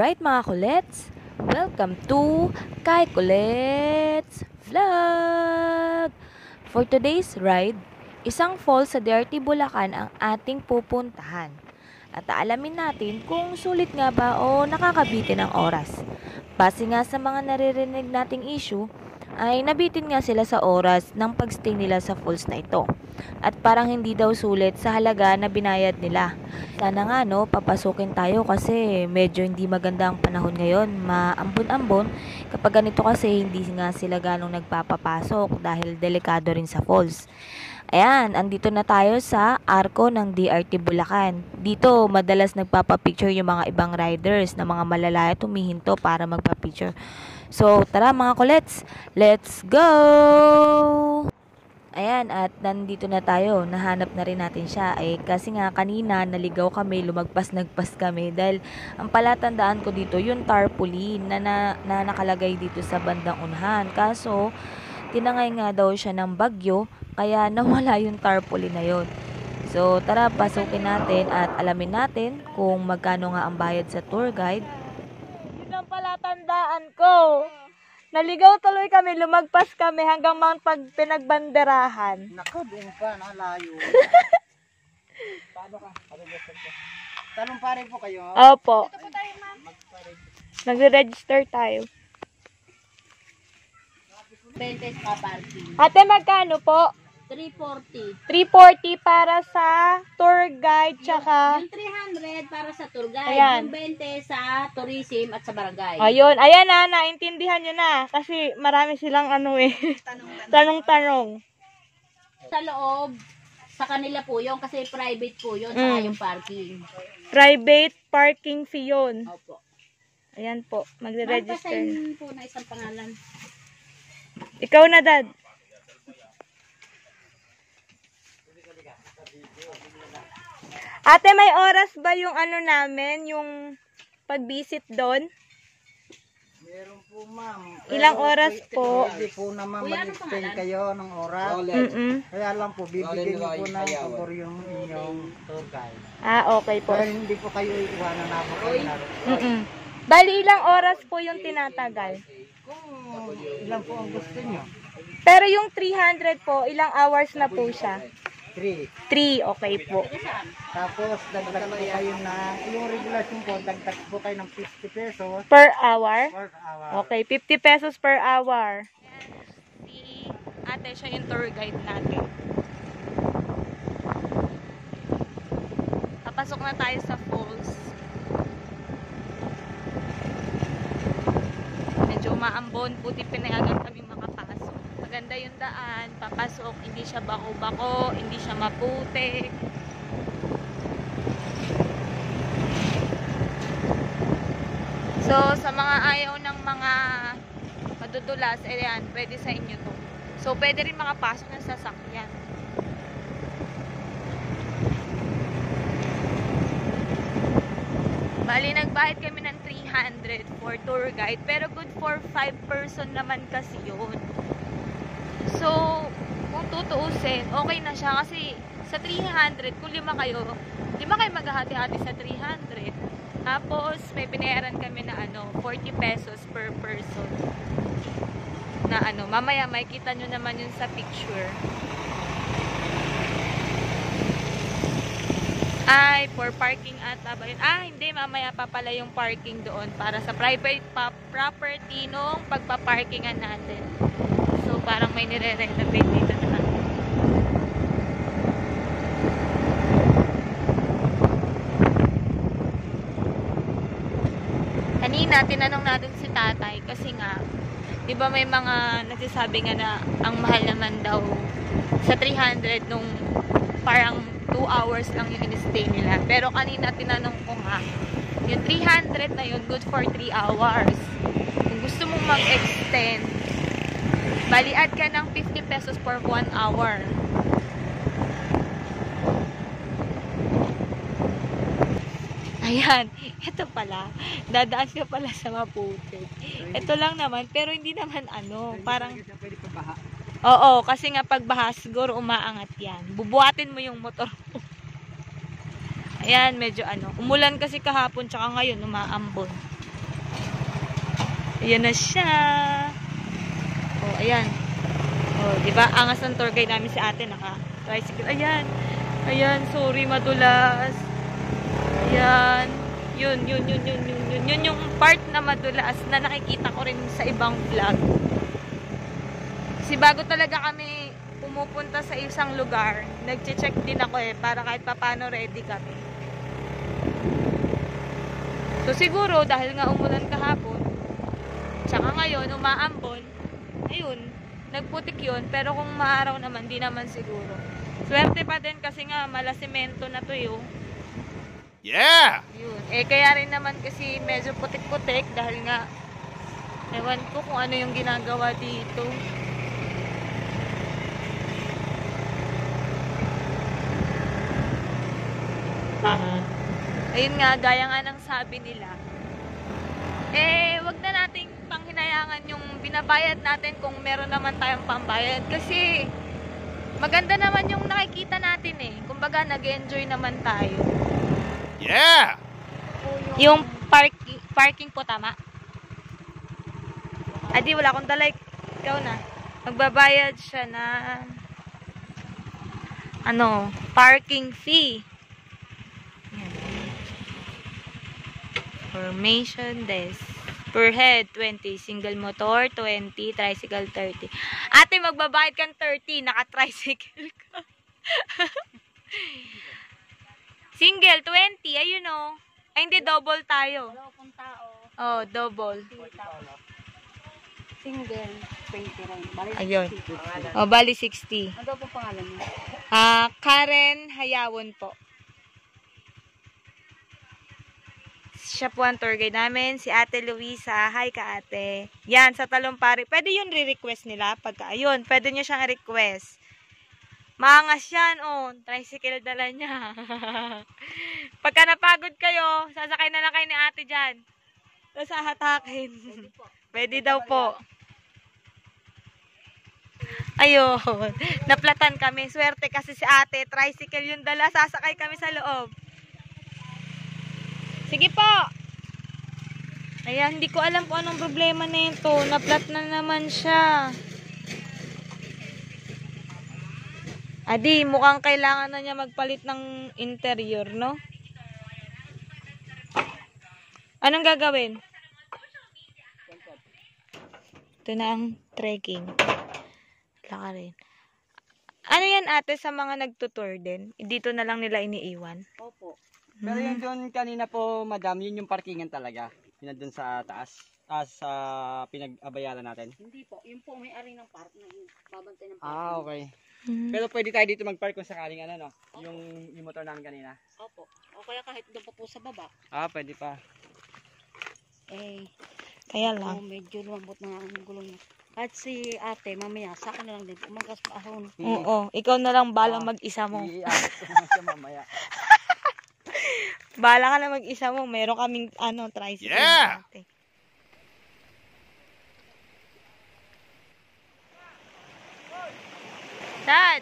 Alright mga kulets, welcome to Kay Kulets Vlog! For today's ride, isang falls sa Dirty Bulacan ang ating pupuntahan. At aalamin natin kung sulit nga ba o nakakabitin ang oras. Base nga sa mga naririnig nating issue, ay nabitin nga sila sa oras ng pagstay nila sa falls na ito. At parang hindi daw sulit sa halaga na binayad nila. Sana nga papasukin tayo kasi medyo hindi maganda ang panahon ngayon. Maambon-ambon kapag ganito kasi hindi nga sila ganong nagpapapasok dahil delikado rin sa falls. Ayan, andito na tayo sa arko ng DRT Bulacan. Dito madalas nagpapapicture yung mga ibang riders na mga malalaya tumihinto para magpapicture. So tara mga kulets, let's go! Ayan, at nandito na tayo. Nahanap na rin natin siya. Kasi nga kanina naligaw kami, lumagpas-nagpas kami dahil ang palatandaan ko dito yung tarpaulin na nakalagay dito sa bandang unahan. Kaso tinangay nga daw siya ng bagyo kaya nawala yung tarpaulin na yon. So tara, pasukin natin at alamin natin kung magkano nga ang bayad sa tour guide. Yun ang palatandaan ko. Naligaw tuloy kami, lumagpas kami hanggang pag pinagbanderahan. Nakabing pa, nalayo. Paano ka? Talong pare po kayo? Opo. Ito po tayo, ma'am. Nagre-register tayo. 20 pa parking. Ate, magkano po? 340. 340 para sa tour guide, tsaka... Yung 300 para sa tour guide. Ayan. Yung 20 sa tourism at sa barangay. Ayun, ayan na, naintindihan nyo na. Kasi marami silang tanong-tanong. Sa loob, sa kanila po yun kasi private po yun. Saka yung parking. Private parking fee yun. Opo. Ayan po, magre-register. Magpasign po na isang pangalan. Ikaw na, Dad. Ate, may oras ba yung namin, yung pag-visit doon? Meron po, ma'am. Ilang oras po? Hindi po naman mag-extend kayo ng oras. Kaya lang po, bibigyan niyo po ng tutor yung inyong tour guide. Ah, okay po. Kaya hindi po kayo iwanan na po kayo naroon. Bali, ilang oras po yung tinatagal? Kung ilan po ang gusto niyo? Pero yung 300 po, ilang hours na po siya? 3. 3, okay po. Tapos, dagdag po kayo na, yung regulation po, dagdag po kayo ng 50 pesos Per hour? per hour. Okay, 50 pesos per hour. Si ate, siya yung tour guide natin. Papasok na tayo sa falls. Medyo maambon, puti pinayagan kami makapasok. Maganda yung daan, papasok, hindi siya bako-bako, hindi siya maputik. So, sa mga ayaw ng mga madudulas, ayan, pwede sa inyo to. So, pwede rin makapasok ng sasakyan. Bali, nagbayad kami ng 300 for tour guide, pero good for 5 person naman kasi yun. So, kung tutuusin, okay na siya kasi sa 300, kung 5 kayo maghahati-hati sa 300. Tapos, may binayaran kami na 40 pesos per person. Na mamaya makikita nyo naman yun sa picture. Ay, for parking ata ba yun? Ah, hindi, mamaya pa pala yung parking doon para sa private property nung pagpaparkingan natin. So, parang may nire-renovate dito na. Kanina, tinanong natin si tatay kasi nga, di ba may mga nagsasabi nga na ang mahal naman daw sa 300 nung parang 2 hours lang yung in-stay nila. Pero kanina tinanong ko nga, yung 300 na yun, good for 3 hours. Kung gusto mong mag-extend, bali-add ka ng 50 pesos for 1 hour. Ayan, ito pala. Dadaan ka pala sa maputik. Ito lang naman, pero hindi naman parang... Oo, kasi nga pagbaha, siguro umaangat yan. Bubuhatin mo yung motor mo. Ayan, medyo umulan kasi kahapon, tsaka ngayon umaambon. Ayan na siya. Oh, ayan. Oh, di ba? Angas ng tour guide namin si ate, naka-tricycle. Ayan. Ayan, sorry, madulas. Ayan. Yun yung part na madulas na nakikita ko rin sa ibang vlog. Kasi bago talaga kami pumupunta sa isang lugar, nagche-check din ako para kahit papano ready kami. So siguro, dahil nga umulan kahapon, tsaka ngayon, umaambon, ayun, nagputik yun, pero kung maaraw naman, di naman siguro. Swerte pa din kasi nga, malasimento na to yun. Yeah! Yun. Kaya rin naman kasi medyo putik-putik dahil nga, ewan ko kung ano yung ginagawa dito. Ayun nga, gaya nga ng sabi nila, wag na nating panghinayangan yung binabayad natin kung meron naman tayong pambayad. Kasi, maganda naman yung nakikita natin Kumbaga, nag-enjoy naman tayo. Yeah! Yung parking po, tama? Adi, wala akong dala. Ikaw na. Magbabayad siya na parking fee. Formation desk. Per head, 20. Single motor, 20. Tricycle, 30. Ate, magbabayad kang 30. Naka-tricycle ka. Single, 20. Ayun o. Ay, hindi. Double tayo. Oh, double. Single, 20 rin. Ayun. Oh, bali 60. Ano po pangalan mo? Karen Hayawon po. Siya po ang tour guide namin. Si Ate Luisa. Hi ka ate. Yan, sa Talumpari. Pwede yun re-request nila. Ayun, pwede nyo siyang request. Maangas yan, tricycle dala niya. Pagka napagod kayo, sasakay na lang kayo ni ate dyan. Tapos hahatakin. Pwede daw po. Ayun. Naplatan kami. Swerte kasi si ate. Tricycle yung dala. Sasakay kami sa loob. Sige po. Ayan, hindi ko alam kung anong problema na ito. Naplat na naman siya. Adi, mukhang kailangan na niya magpalit ng interior, no? Anong gagawin? Ito na ang trekking. Wala ka rin. Ano yan ate sa mga nagtutour din? Dito na lang nila iniiwan? Opo. Pero yun doon kanina po, madam, yun yung parkingan talaga. Yun doon sa taas. Sa pinag-abayaran natin. Hindi po. Yun po may-ari ng park na yun. Babantay ng park. Okay. Pero pwede tayo dito mag-park kung sakaling no? Yung motor namin kanina. Opo. O kaya kahit doon pa po sa baba. Pwede pa. Kaya lang. Medyo lumambot na ang gulong niya. At si ate, mamaya, sa akin na lang din. Umagas pa ahon. Oo, ikaw na lang balang mag-isa mo. Siya mamaya. Bala ka na mag-isa mo. Meron kaming tricycle. Yeah! Ate. Dad!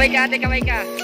Kaway ka ate, kaway ka.